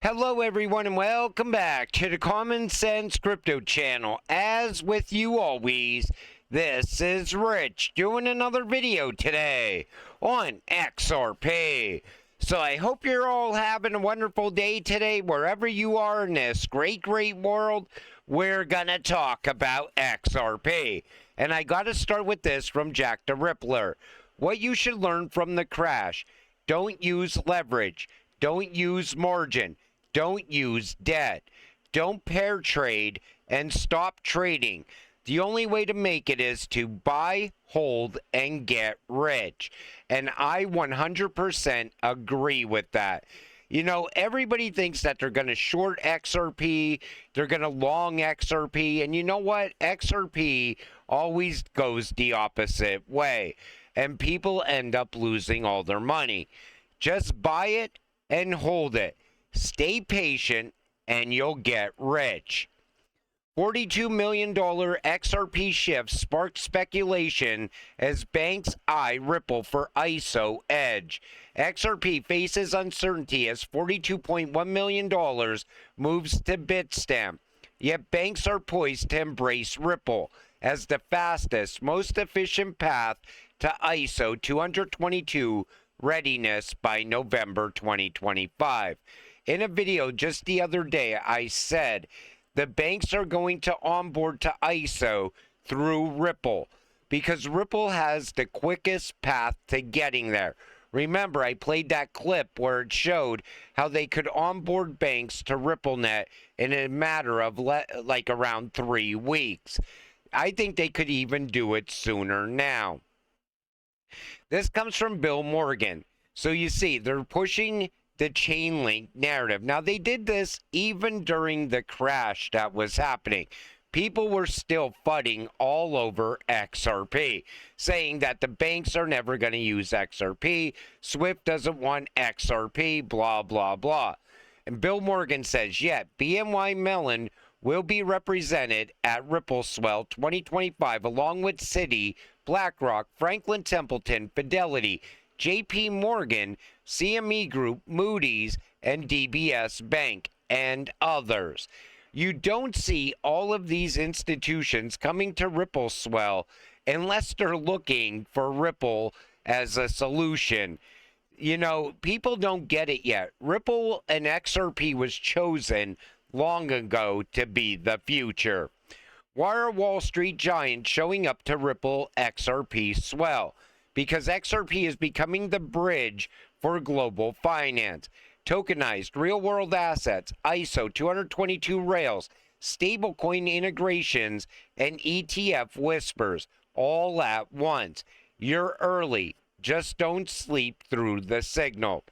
Hello everyone and welcome back to the Common Sense Crypto channel. As with you always, this is Rich doing another video today on XRP. So I hope you're all having a wonderful day today wherever you are in this great world. We're gonna talk about XRP. And I gotta start with this from Jack the Rippler. What you should learn from the crash: don't use leverage, don't use margin, don't use debt, don't pair trade, and stop trading. The only way to make it is to buy, hold, and get rich. And I 100% agree with that. You know, everybody thinks that they're going to short XRP, they're going to long XRP, and you know what? XRP always goes the opposite way, and people end up losing all their money. Just buy it and hold it. Stay patient and you'll get rich. $42 million XRP shift sparked speculation as banks eye Ripple for ISO edge. XRP faces uncertainty as $42.1 million moves to Bitstamp. Yet banks are poised to embrace Ripple as the fastest, most efficient path to ISO 222 readiness by November 2025. In a video just the other day, I said the banks are going to onboard to ISO through Ripple because Ripple has the quickest path to getting there. Remember, I played that clip where it showed how they could onboard banks to RippleNet in a matter of like around 3 weeks. I think they could even do it sooner now. This comes from Bill Morgan. So you see, they're pushing the chain link narrative. Now, they did this even during the crash that was happening. People were still fudding all over XRP, saying that the banks are never going to use XRP, Swift doesn't want XRP, blah, blah, blah. And Bill Morgan says, yet BNY Mellon will be represented at Ripple Swell 2025 along with Citi, BlackRock, Franklin Templeton, Fidelity, JP Morgan, CME Group, Moody's, and DBS Bank, and others. You don't see all of these institutions coming to Ripple Swell unless they're looking for Ripple as a solution. You know, people don't get it yet. Ripple and XRP was chosen long ago to be the future. Why are Wall Street giants showing up to Ripple XRP Swell? Because XRP is becoming the bridge for global finance. Tokenized real-world assets, ISO 222 rails, stablecoin integrations, and ETF whispers all at once. You're early. Just don't sleep through the signal.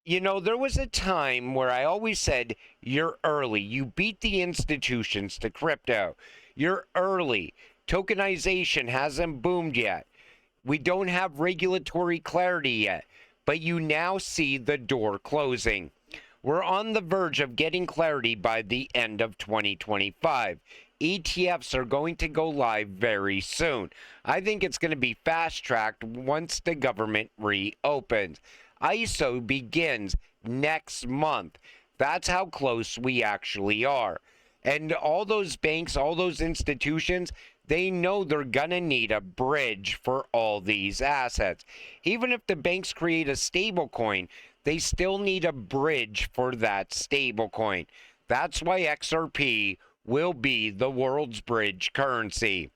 You know, there was a time where I always said, you're early. You beat the institutions to crypto. You're early. Tokenization hasn't boomed yet. We don't have regulatory clarity yet, but you now see the door closing. We're on the verge of getting clarity by the end of 2025. ETFs are going to go live very soon. I think it's going to be fast-tracked once the government reopens. ISO begins next month. That's how close we actually are. And all those banks, all those institutions, they know they're going to need a bridge for all these assets. Even if the banks create a stable coin, they still need a bridge for that stable coin. That's why XRP will be the world's bridge currency.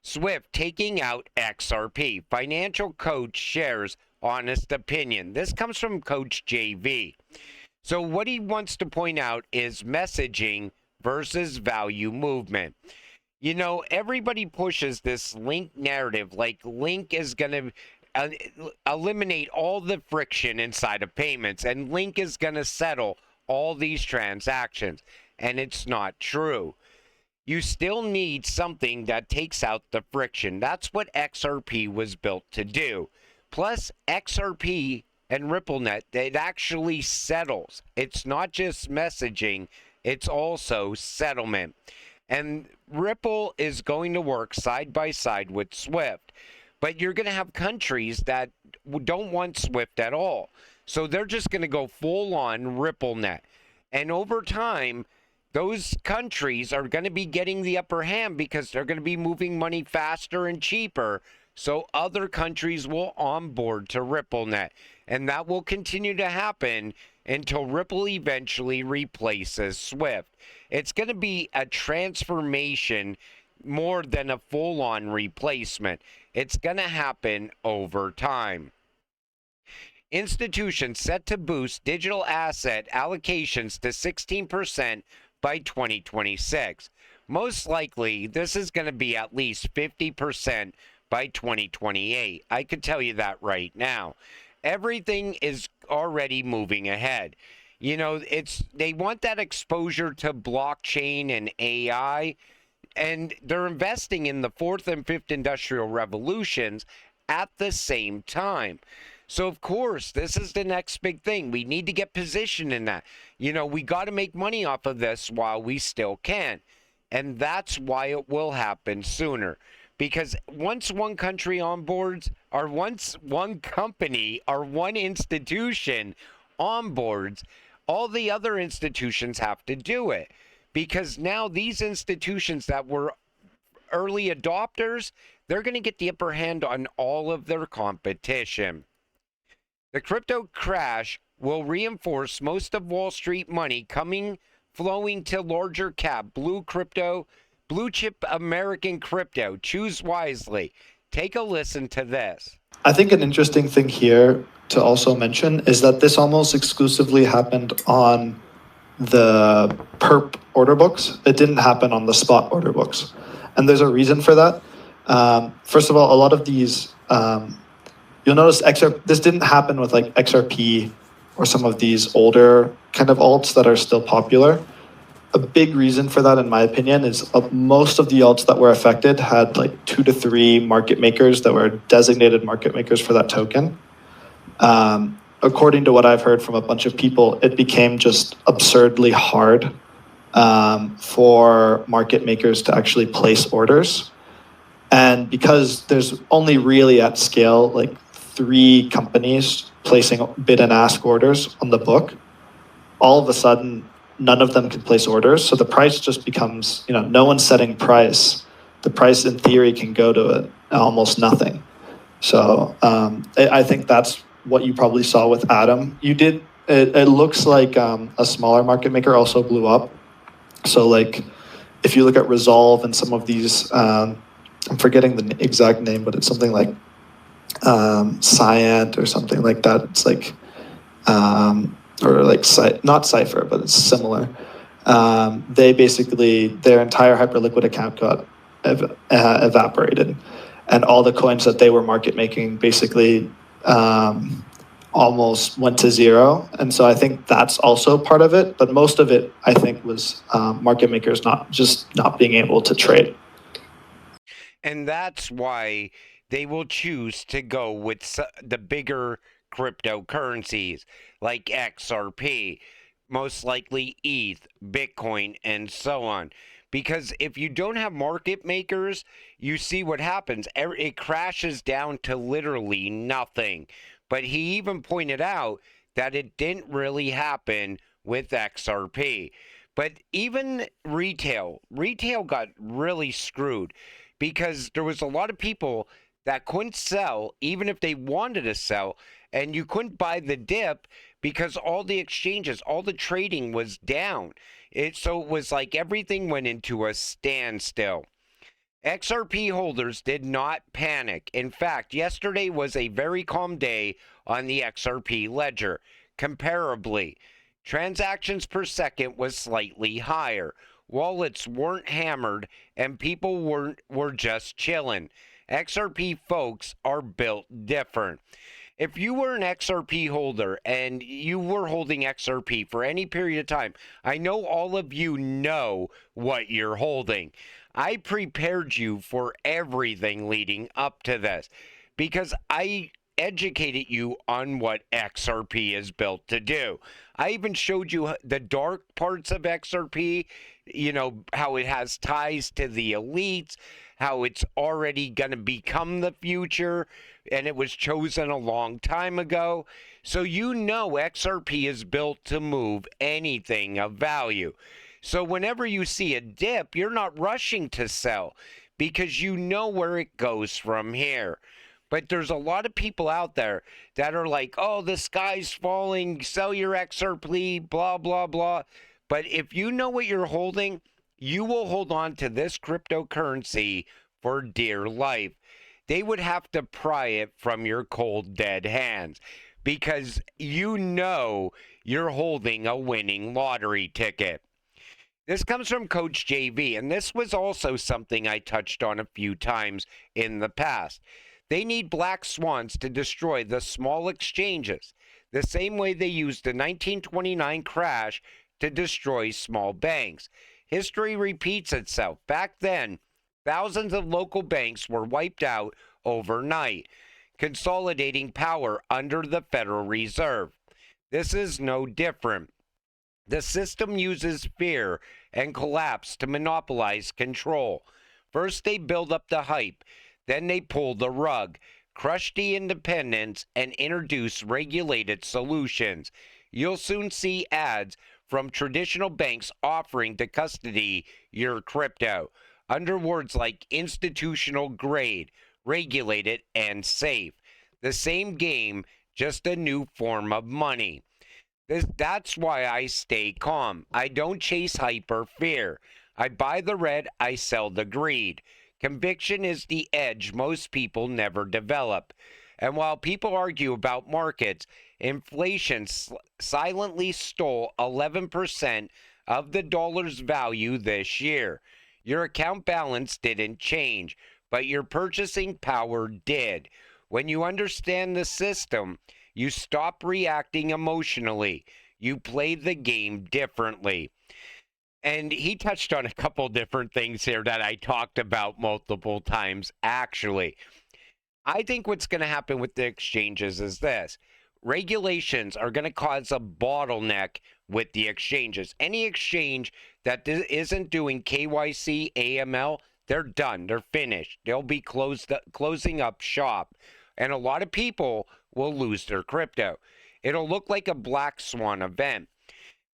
Swift taking out XRP. Financial coach shares honest opinion. This comes from Coach JV. So what he wants to point out is messaging versus value movement. You know, everybody pushes this Link narrative, like Link is going to eliminate all the friction inside of payments, and Link is going to settle all these transactions, and it's not true. You still need something that takes out the friction. That's what XRP was built to do. Plus, XRP and RippleNet, it actually settles. It's not just messaging, it's also settlement. And Ripple is going to work side by side with Swift. But you're going to have countries that don't want Swift at all. So they're just going to go full on RippleNet. And over time, those countries are going to be getting the upper hand because they're going to be moving money faster and cheaper. So other countries will onboard to RippleNet. And that will continue to happen until Ripple eventually replaces Swift. It's going to be a transformation more than a full-on replacement. It's going to happen over time. Institutions set to boost digital asset allocations to 16% by 2026. Most likely, this is going to be at least 50% by 2028. I can tell you that right now. Everything is already moving ahead. You know, they want that exposure to blockchain and AI, and they're investing in the fourth and fifth industrial revolutions at the same time. So, of course, this is the next big thing. We need to get positioned in that. You know, we got to make money off of this while we still can. And that's why it will happen sooner. Because once one country onboards, or once one company or one institution onboards, all the other institutions have to do it. Because now these institutions that were early adopters, they're going to get the upper hand on all of their competition. The crypto crash will reinforce most of Wall Street money flowing to larger cap blue chip American crypto. Choose wisely. Take a listen to this. I think an interesting thing here to also mention is that this almost exclusively happened on the perp order books. It didn't happen on the spot order books. And there's a reason for that. First of all, a lot of these, you'll notice this didn't happen with like XRP or some of these older kind of alts that are still popular. A big reason for that, in my opinion, is most of the alts that were affected had like 2 to 3 market makers that were designated market makers for that token. According to what I've heard from a bunch of people, it became just absurdly hard for market makers to actually place orders. And because there's only really at scale like 3 companies placing bid and ask orders on the book, all of a sudden, none of them can place orders. So the price just becomes, no one's setting price. The price in theory can go to almost nothing. So I think that's what you probably saw with Atom. It looks like a smaller market maker also blew up. So like if you look at Resolve and some of these, I'm forgetting the exact name, but it's something like Cyant or something like that. It's like, or like not Cypher, but it's similar. They basically, their entire Hyperliquid account got evaporated, and all the coins that they were market making basically almost went to zero. And so I think that's also part of it, but most of it I think was market makers not being able to trade. And that's why they will choose to go with the bigger cryptocurrencies like XRP, most likely ETH, Bitcoin, and so on. Because if you don't have market makers, you see what happens. It crashes down to literally nothing. But he even pointed out that it didn't really happen with XRP. But even retail got really screwed because there was a lot of people that couldn't sell even if they wanted to sell, and you couldn't buy the dip because all the exchanges, all the trading was down. So it was like everything went into a standstill. XRP holders did not panic. In fact, yesterday was a very calm day on the XRP ledger. Comparably, transactions per second was slightly higher. Wallets weren't hammered and people were just chilling. XRP folks are built different. If you were an XRP holder and you were holding XRP for any period of time, I know all of you know what you're holding. I prepared you for everything leading up to this because I educated you on what XRP is built to do. I even showed you the dark parts of XRP, how it has ties to the elites, how it's already going to become the future, and it was chosen a long time ago. So you know XRP is built to move anything of value. So whenever you see a dip, you're not rushing to sell because you know where it goes from here. But there's a lot of people out there that are like, oh, the sky's falling, sell your XRP, blah, blah, blah. But if you know what you're holding, you will hold on to this cryptocurrency for dear life. They would have to pry it from your cold, dead hands because you know you're holding a winning lottery ticket. This comes from Coach JV, and this was also something I touched on a few times in the past. They need black swans to destroy the small exchanges, the same way they used the 1929 crash to destroy small banks. History repeats itself. Back then, thousands of local banks were wiped out overnight, consolidating power under the Federal Reserve. This is no different. The system uses fear and collapse to monopolize control. First, they build up the hype, then they pull the rug, crush the independents, and introduce regulated solutions. You'll soon see ads from traditional banks offering to custody your crypto under words like institutional grade, regulated, and safe. The same game, just a new form of money. That's why I stay calm. I don't chase hype or fear. I buy the red, I sell the greed. Conviction is the edge most people never develop. And while people argue about markets, inflation silently stole 11% of the dollar's value this year. Your account balance didn't change, but your purchasing power did. When you understand the system, you stop reacting emotionally. You play the game differently. And he touched on a couple different things here that I talked about multiple times, actually. I think what's going to happen with the exchanges is this. Regulations are going to cause a bottleneck with the exchanges. Any exchange that isn't doing KYC, AML, they're done. They're finished. They'll be closing up shop. And a lot of people will lose their crypto. It'll look like a black swan event.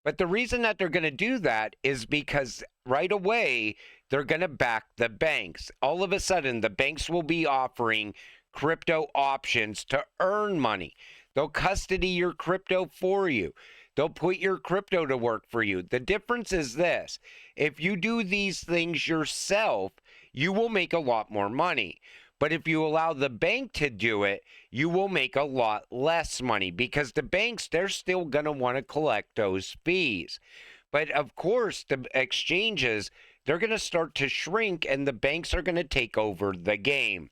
But the reason that they're going to do that is because right away, they're going to back the banks. All of a sudden, the banks will be offering crypto options to earn money. They'll custody your crypto for you. They'll put your crypto to work for you. The difference is this. If you do these things yourself, you will make a lot more money. But if you allow the bank to do it, you will make a lot less money because the banks, they're still going to want to collect those fees. But of course, the exchanges, they're going to start to shrink and the banks are going to take over the game.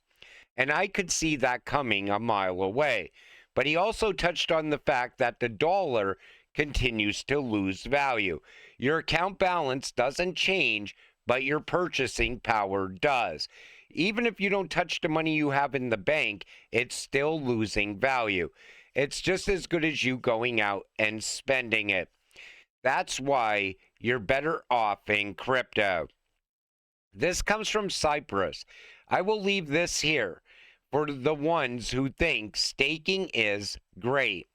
And I could see that coming a mile away. But he also touched on the fact that the dollar continues to lose value. Your account balance doesn't change, but your purchasing power does. Even if you don't touch the money you have in the bank, it's still losing value. It's just as good as you going out and spending it. That's why you're better off in crypto. This comes from Cyprus. I will leave this here for the ones who think staking is great.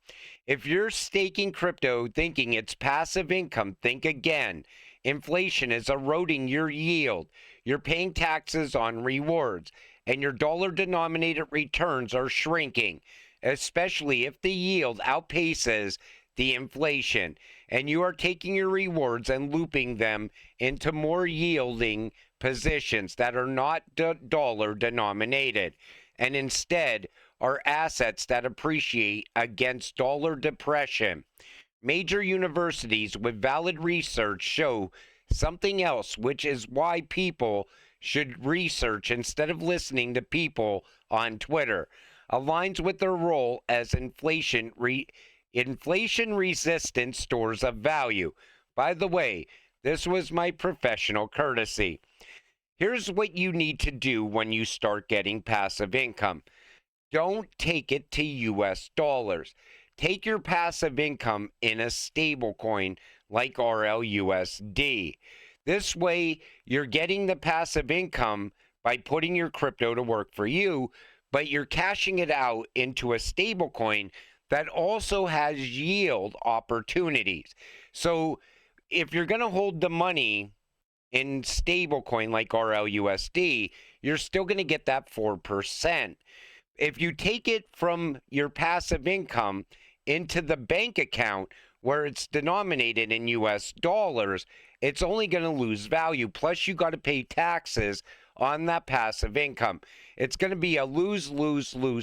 If you're staking crypto thinking it's passive income, think again. Inflation is eroding your yield. You're paying taxes on rewards, and your dollar-denominated returns are shrinking, especially if the yield outpaces the inflation, and you are taking your rewards and looping them into more yielding positions that are not dollar-denominated, and instead are assets that appreciate against dollar depression. Major universities with valid research show something else, which is why people should research instead of listening to people on Twitter. Aligns with their role as inflation-resistant stores of value. By the way, this was my professional courtesy. Here's what you need to do when you start getting passive income. Don't take it to US dollars. Take your passive income in a stable coin like RLUSD. This way, you're getting the passive income by putting your crypto to work for you, but you're cashing it out into a stable coin that also has yield opportunities. So if you're going to hold the money in stablecoin like RLUSD, you're still going to get that 4%. If you take it from your passive income into the bank account where it's denominated in US dollars, it's only going to lose value. Plus, you got to pay taxes on that passive income. It's going to be a lose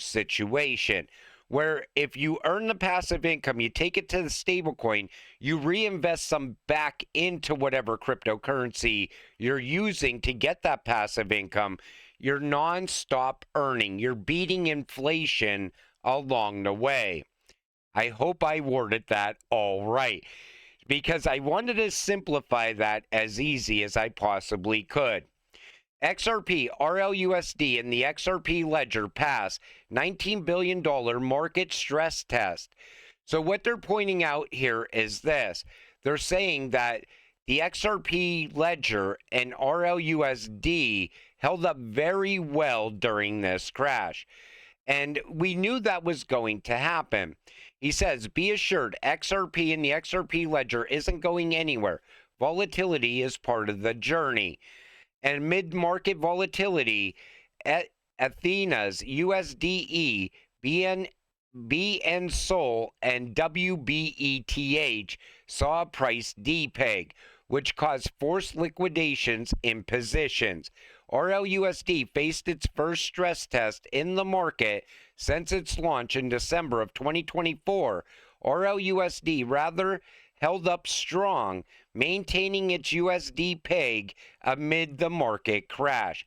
situation where if you earn the passive income, you take it to the stablecoin, you reinvest some back into whatever cryptocurrency you're using to get that passive income. You're non-stop earning. You're beating inflation along the way. I hope I worded that all right, because I wanted to simplify that as easy as I possibly could. XRP, RLUSD, and the XRP ledger pass $19 billion market stress test. So what they're pointing out here is this. They're saying that the XRP ledger and RLUSD held up very well during this crash. And we knew that was going to happen. He says, be assured, XRP and the XRP ledger isn't going anywhere. Volatility is part of the journey. And mid-market volatility, Athena's USDE, BN Sol, and WBETH saw a price depeg, which caused forced liquidations in positions. RLUSD faced its first stress test in the market since its launch in December of 2024. RLUSD rather held up strong, maintaining its USD peg amid the market crash.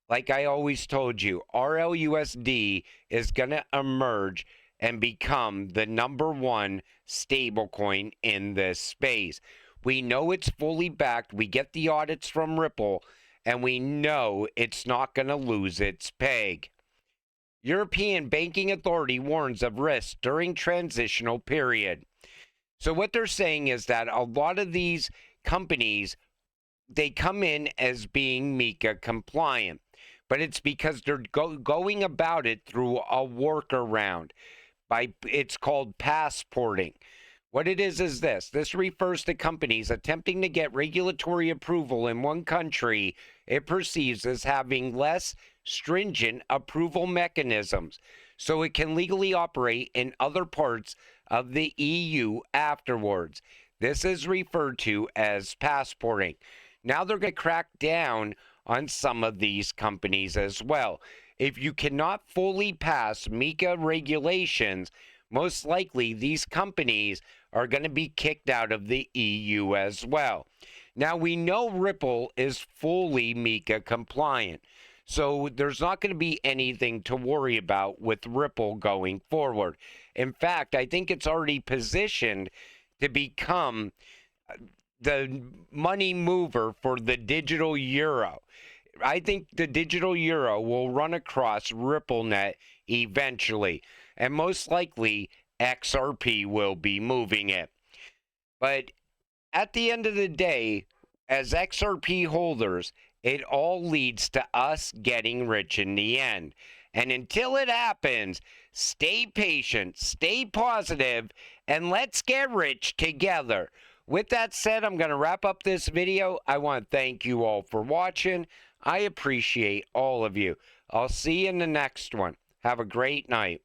Like I always told you, RLUSD is going to emerge and become the #1 stablecoin in this space. We know it's fully backed. We get the audits from Ripple, and we know it's not going to lose its peg. European Banking Authority warns of risks during transitional period. So what they're saying is that a lot of these companies, they come in as being Mika compliant, but it's because they're going about it through a workaround. It's called passporting. What it is this. This refers to companies attempting to get regulatory approval in one country it perceives as having less stringent approval mechanisms, so it can legally operate in other parts of the EU afterwards. This is referred to as passporting. Now they're going to crack down on some of these companies as well. If you cannot fully pass Mika regulations, most likely these companies are going to be kicked out of the EU as well. Now we know Ripple is fully Mika compliant, so there's not going to be anything to worry about with Ripple going forward. In fact, I think it's already positioned to become the money mover for the digital euro. I think the digital euro will run across RippleNet eventually, and most likely XRP will be moving it. But at the end of the day, as XRP holders, it all leads to us getting rich in the end. And until it happens, stay patient, stay positive, and let's get rich together. With that said, I'm going to wrap up this video. I want to thank you all for watching. I appreciate all of you. I'll see you in the next one. Have a great night.